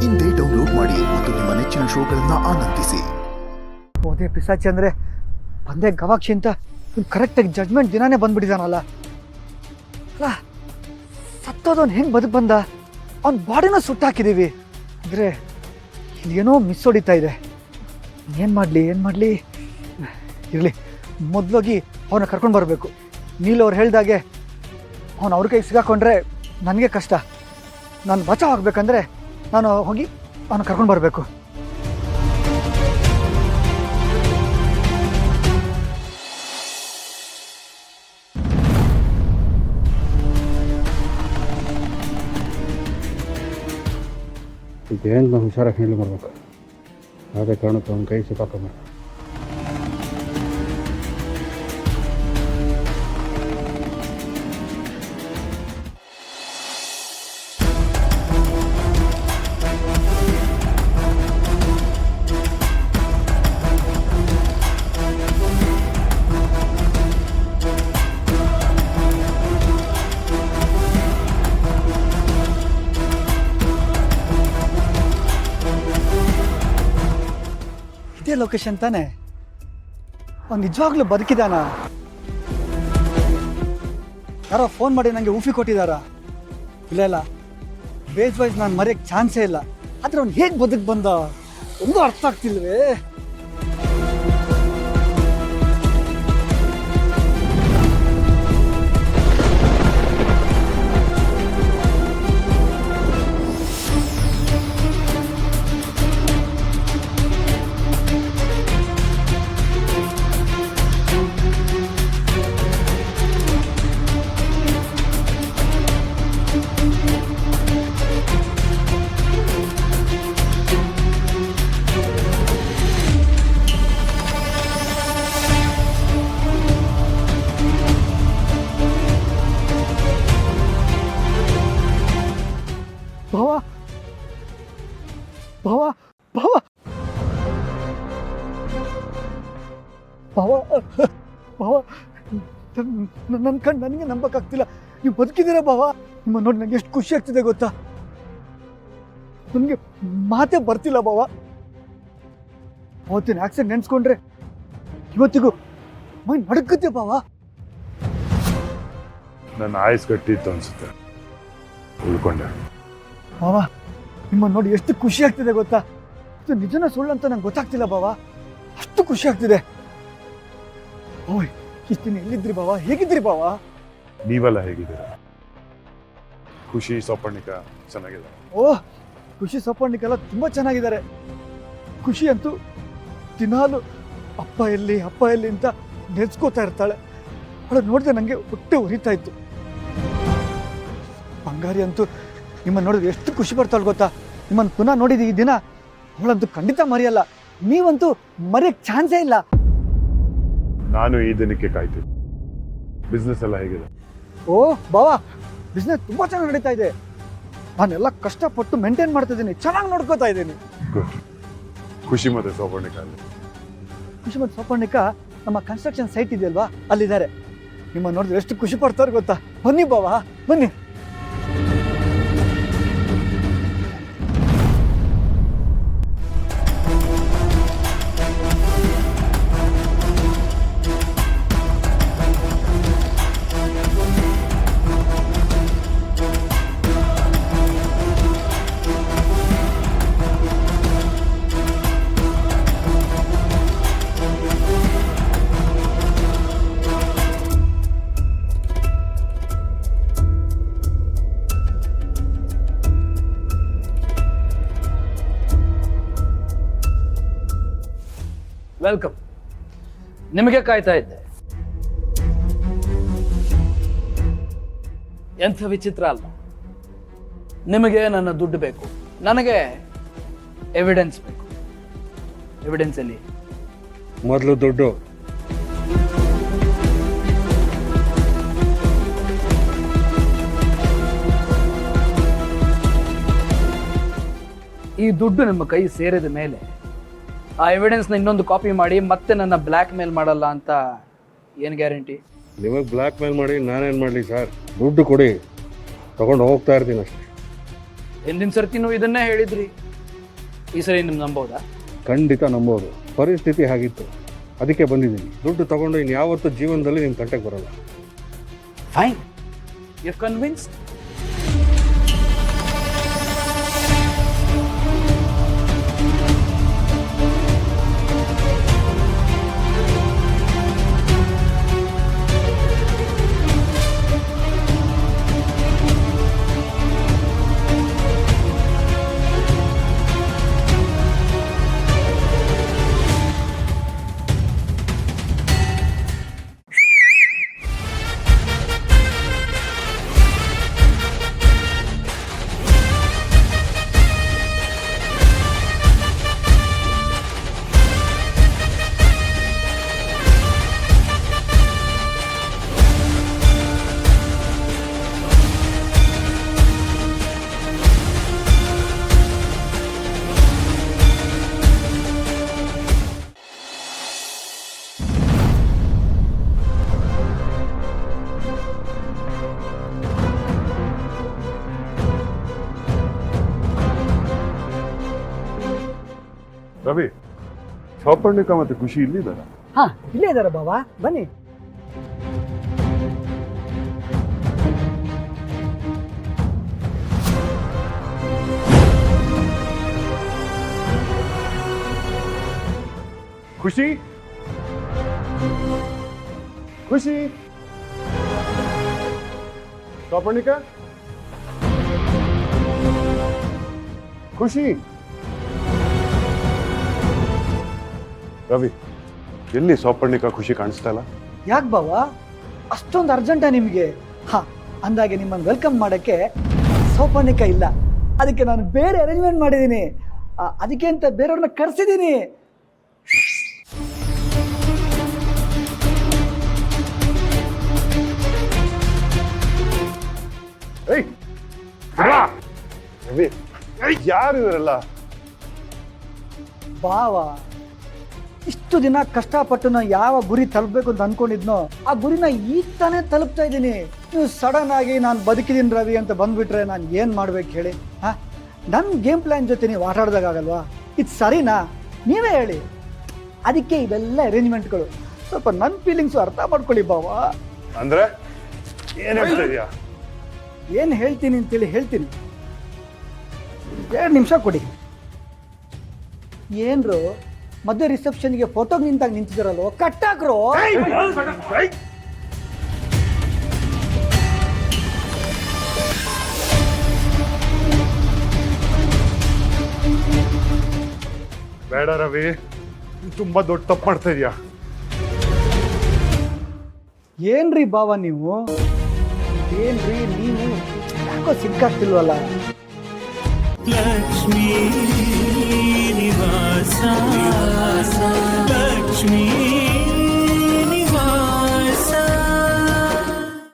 ಇಂದೇ ಡೌನ್ಲೋಡ್ ಮಾಡಿ ಮತ್ತು ನಿಮ್ಮ ನೆಚ್ಚಿನ ಶೋಗಳನ್ನು ಆನಂದಿಸಿ. ಓದೇ ಪಿಸಾಚಿ ಅಂದರೆ ಬಂದೆ ಗವಾಕ್ಷಿ ಅಂತ ಕರೆಕ್ಟಾಗಿ ಜಡ್ಜ್ಮೆಂಟ್ ದಿನಾನೇ ಬಂದ್ಬಿಟ್ಟಿದ್ದಾನಲ್ಲ. ಅಲ್ಲ ಸತ್ತೋದವ್ನು ಹೆಂಗೆ ಬದುಕು ಬಂದ, ಅವ್ನ ಬಾಡಿನ ಸುಟ್ಟಾಕಿದ್ದೀವಿ ಅಂದರೆ ಏನೋ ಮಿಸ್ ಹೊಡಿತಾ ಇದೆ. ಏನು ಮಾಡಲಿ ಇರಲಿ, ಮೊದಲೋಗಿ ಅವನ್ನ ಕರ್ಕೊಂಡು ಬರಬೇಕು. ನೀಲು ಅವ್ರು ಹೇಳ್ದಾಗೆ ಅವ್ನು ಅವ್ರ ಕೈಗೆ ಸಿಗಾಕೊಂಡ್ರೆ ನನಗೆ ಕಷ್ಟ. ನಾನು ಬಚಾವ್ ಆಗಬೇಕಂದ್ರೆ ನಾನು ಹೋಗಿ ಅವನ್ನ ಕರ್ಕೊಂಡು ಬರಬೇಕು. ಇದೇನು ನಾವು ಹುಷಾರಾಗಿ ಹೇಳಿ ಬರ್ಬೇಕು. ಯಾವುದೇ ಕಾರಣಕ್ಕೂ ಅವ್ನ ಕೈ ಸಿಕ್ಕಾಕೊಂಬ. ಇದೇ ಲೊಕೇಶನ್ ತಾನೆ? ಅವ್ನು ನಿಜವಾಗ್ಲೂ ಬದುಕಿದಾನ? ಯಾರೋ ಫೋನ್ ಮಾಡಿ ನನಗೆ ಊಫಿ ಕೊಟ್ಟಿದ್ದಾರಾ? ಇಲ್ಲ ಬೇಸ್ ವೈಸ್ ನಾನು ಮರೆಯೋಕ್ಕೆ ಚಾನ್ಸೇ ಇಲ್ಲ. ಆದರೆ ಅವ್ನು ಹೇಗೆ ಬದುಕು ಬಂದ ಒಂದು ಅರ್ಥ ಆಗ್ತಿಲ್ವೇ. ಭಾವ ನನ್ನ ಕಣ್ಣು ನನಗೆ ನಂಬಕ್ಕಾಗ್ತಿಲ್ಲ. ನೀವು ಬದುಕಿದ್ದೀರಾ ಭಾವ. ನಿಮ್ಮ ನೋಡಿ ನನಗೆ ಎಷ್ಟು ಖುಷಿ ಆಗ್ತಿದೆ ಗೊತ್ತಾ. ನನಗೆ ಮಾತೇ ಬರ್ತಿಲ್ಲ ಭಾವ. ಅವತ್ತಿನ ಆಕ್ಸಿಡೆಂಟ್ ನೆನೆಸ್ಕೊಂಡ್ರೆ ಇವತ್ತಿಗೂ ಮೈ ನಡುಕುತ್ತೆ ಭಾವ. ನನ್ನ ಆಯ್ಸ್ ಗಟ್ಟಿತ್ತು ಅನ್ಸುತ್ತೆ, ಉಳ್ಕೊಂಡೆ. ಭಾವ ನಿಮ್ಮ ನೋಡಿ ಎಷ್ಟು ಖುಷಿ ಆಗ್ತಿದೆ ಗೊತ್ತಾ. ಇದು ನಿಜನ ಸುಳ್ಳು ಅಂತ ನಂಗೆ ಗೊತ್ತಾಗ್ತಿಲ್ಲ ಭಾವ. ಅಷ್ಟು ಖುಷಿ ಆಗ್ತಿದೆ. ಓಯ್ ಇಷ್ಟು ದಿನ ಎಲ್ಲಿದ್ರಿ ಭಾವ, ಹೇಗಿದ್ರಿ ಭಾವ? ನೀವೆಲ್ಲ ಹೇಗಿದ್ದೀರಾ? ಖುಷಿ ಸೊಪ್ಪಣ್ಣಿಕ ಚೆನ್ನಾಗಿದೆ. ಓಹ್ ಖುಷಿ ಸೊಪ್ಪಣ್ಣಿಕೆಲ್ಲ ತುಂಬ ಚೆನ್ನಾಗಿದ್ದಾರೆ. ಖುಷಿ ಅಂತೂ ದಿನಾಲು ಅಪ್ಪ ಎಲ್ಲಿ ಅಂತ ನೆನೆಸ್ಕೋತಾ ಇರ್ತಾಳೆ. ಅವಳು ನೋಡಿದ್ರೆ ನನಗೆ ಹೊಟ್ಟೆ ಉರಿತಾ ಇತ್ತು. ಬಂಗಾರಿ ಅಂತೂ ನಿಮ್ಮನ್ನು ನೋಡಿದ್ರೆ ಎಷ್ಟು ಖುಷಿ ಬರ್ತಾಳೆ ಗೊತ್ತಾ. ನಿಮ್ಮನ್ನು ಪುನಃ ನೋಡಿದ ಈ ದಿನ ಅವಳಂತೂ ಖಂಡಿತ ಮರೆಯಲ್ಲ. ನೀವಂತೂ ಮರೆಯಕ್ಕೆ ಚಾನ್ಸೇ ಇಲ್ಲ. ನಾನು ಈ ದಿನಕ್ಕೆ ಕಾಯ್ತೀನಿ. ಬಿಸ್ನೆಸ್ ಎಲ್ಲ ಹೇಗಿದೆ? ಓ ಬಾವ, ಬಿಸ್ನೆಸ್ ತುಂಬ ಚೆನ್ನಾಗಿ ನಡೀತಾ ಇದೆ. ನಾನೆಲ್ಲ ಕಷ್ಟಪಟ್ಟು ಮೇಂಟೈನ್ ಮಾಡ್ತಾ ಇದ್ದೀನಿ, ಚೆನ್ನಾಗಿ ನೋಡ್ಕೋತಾ ಇದ್ದೀನಿ. ಖುಷಿ ಮತ್ತೆ ಸೋಪರ್ಣಿಕ ಅಲ್ಲಿ? ಖುಷಿ ಮತ್ತು ಸೋಪರ್ಣಿಕ ನಮ್ಮ ಕನ್ಸ್ಟ್ರಕ್ಷನ್ ಸೈಟ್ ಇದೆಯಲ್ವಾ, ಅಲ್ಲಿದ್ದಾರೆ. ನಿಮ್ಮ ನೋಡಿದ್ರೆ ಎಷ್ಟು ಖುಷಿ ಪಡ್ತಾರೆ ಗೊತ್ತಾ. ಬನ್ನಿ ಬಾವ ಬನ್ನಿ. ವೆಲ್ಕಮ್. ನಿಮಗೆ ಕಾಯ್ತಾ ಇದ್ದೆ. ಎಂಥ ವಿಚಿತ್ರ ಅಲ್ಲ. ನಿಮಗೆ ನನ್ನ ದುಡ್ಡು ಬೇಕು, ನನಗೆ ಎವಿಡೆನ್ಸ್ ಬೇಕು. ಎವಿಡೆನ್ಸ್ ಎಲ್ಲಿ? ಮೊದಲು ದುಡ್ಡು. ಈ ದುಡ್ಡು ನಿಮ್ಮ ಕೈ ಸೇರಿದ ಮೇಲೆ ಆ ಎವಿಡೆನ್ಸ್ನ ಇನ್ನೊಂದು ಕಾಪಿ ಮಾಡಿ ಮತ್ತೆ ನನ್ನ ಬ್ಲ್ಯಾಕ್ ಮೇಲ್ ಮಾಡಲ್ಲ ಅಂತ ಏನು ಗ್ಯಾರಂಟಿ? ನಿಮಗೆ ಬ್ಲ್ಯಾಕ್ ಮೇಲ್ ಮಾಡಿ ನಾನೇನು ಮಾಡಲಿ ಸರ್? ದುಡ್ಡು ಕೊಡಿ, ತಗೊಂಡು ಹೋಗ್ತಾ ಇರ್ತೀನಿ ಅಷ್ಟೇ. ಹಿಂದಿನ ಸರ್ತಿನೂ ಇದನ್ನೇ ಹೇಳಿದ್ರಿ. ಈ ಸರಿ ನಿಮ್ಗೆ ನಂಬೋದಾ? ಖಂಡಿತ ನಂಬೋದು. ಪರಿಸ್ಥಿತಿ ಹಾಗಿತ್ತು, ಅದಕ್ಕೆ ಬಂದಿದ್ದೀನಿ. ದುಡ್ಡು ತಗೊಂಡು ಇನ್ನು ಯಾವತ್ತೂ ಜೀವನದಲ್ಲಿ ನಿಮ್ಮ ತಂಟೆಗೆ ಬರೋಲ್ಲ. Fine, you convince. Ravi, Souparnika ಮತ್ತೆ ಖುಷಿ ಇಲ್ಲಿದ್ದಾರ? ಹಾ, ಇಲ್ಲೇ ಇದಾರೆ ಬಾವಾ, ಬನ್ನಿ. ಖುಷಿ, ಖುಷಿ, ಸೌಪರ್ಣಿಕ, ಖುಷಿ. ರವಿ, ಎಲ್ಲಿ ಸೌಪರ್ಣಿಕ ಖುಷಿ ಕಾಣಿಸ್ತಾ ಇಲ್ಲ? ಯಾಕೆ ಬಾವಾ, ಅಷ್ಟೊಂದು ಅರ್ಜೆಂಟಾ ನಿಮಗೆ? ಹಾ, ಅಂದಾಗೆ ನಿಮ್ಮನ್ನು ವೆಲ್ಕಮ್ ಮಾಡೋಕ್ಕೆ ಸೌಪರ್ಣಿಕ ಇಲ್ಲ, ಅದಕ್ಕೆ ನಾನು ಬೇರೆ ಅರೇಂಜ್ಮೆಂಟ್ ಮಾಡಿದ್ದೀನಿ. ಅದಕ್ಕೆ ಅಂತ ಬೇರೆಯವ್ರನ್ನ ಕರೆಸಿದ್ದೀನಿ. ಏಯ್ ರವಿ, ಯಾರು ಇವರೆಲ್ಲ? ಬಾವಾ, ಇಷ್ಟು ದಿನ ಕಷ್ಟಪಟ್ಟು ನಾನು ಯಾವ ಗುರಿ ತಲುಪಬೇಕು ಅಂತ ಅನ್ಕೊಂಡಿದ್ನೋ ಆ ಗುರಿನ ಈಗ ತಾನೇ ತಲುಪ್ತಾ ಇದ್ದೀನಿ. ನೀವು ಸಡನ್ ಆಗಿ ನಾನು ಬದುಕಿದ್ದೀನಿ ರವಿ ಅಂತ ಬಂದ್ಬಿಟ್ರೆ ನಾನು ಏನು ಮಾಡ್ಬೇಕು ಹೇಳಿ? ಹಾಂ, ನನ್ನ ಗೇಮ್ ಪ್ಲ್ಯಾನ್ ಜೊತೆ ನೀವು ಆಟ ಆಡೋದಾಗಲ್ವಾ? ಇದು ಸರಿನಾ? ನೀವೇ ಹೇಳಿ. ಅದಕ್ಕೆ ಇವೆಲ್ಲ ಅರೇಂಜ್ಮೆಂಟ್ಗಳು. ಸ್ವಲ್ಪ ನನ್ನ ಫೀಲಿಂಗ್ಸು ಅರ್ಥ ಮಾಡ್ಕೊಳ್ಳಿ ಬಾವಾ. ಅಂದ್ರೆ ಏನು ಹೇಳ್ತಾ ಇದೀಯಾ? ಏನು ಹೇಳ್ತೀನಿ ಅಂತೇಳಿ ಹೇಳ್ತೀನಿ. 2 ನಿಮಿಷ ಕೊಡಿ. ಏನ್ರು ಮದುವೆ ರಿಸೆಪ್ಷನ್ಗೆ ಫೋಟೋಗೆ ನಿಂತಾಗ ನಿಂತಿದ್ದಾರಲ್ವ, ಕಟ್ಟಾಕ್ರು. ಬೇಡ ರವಿ, ತುಂಬಾ ದೊಡ್ಡ ತಪ್ಪು ಮಾಡ್ತಾ ಇದೀಯಾ. ಏನ್ರಿ ಬಾವ ನೀವು? ಏನ್ರಿ ನೀವು? ಯಾಕೋ ಸಿಕ್ಕಾಗ್ತಿಲ್ವಲ್ಲ? ಲಕ್ಷ್ಮೀ ನಿವಾಸ ಲಕ್ಷ್ಮೀ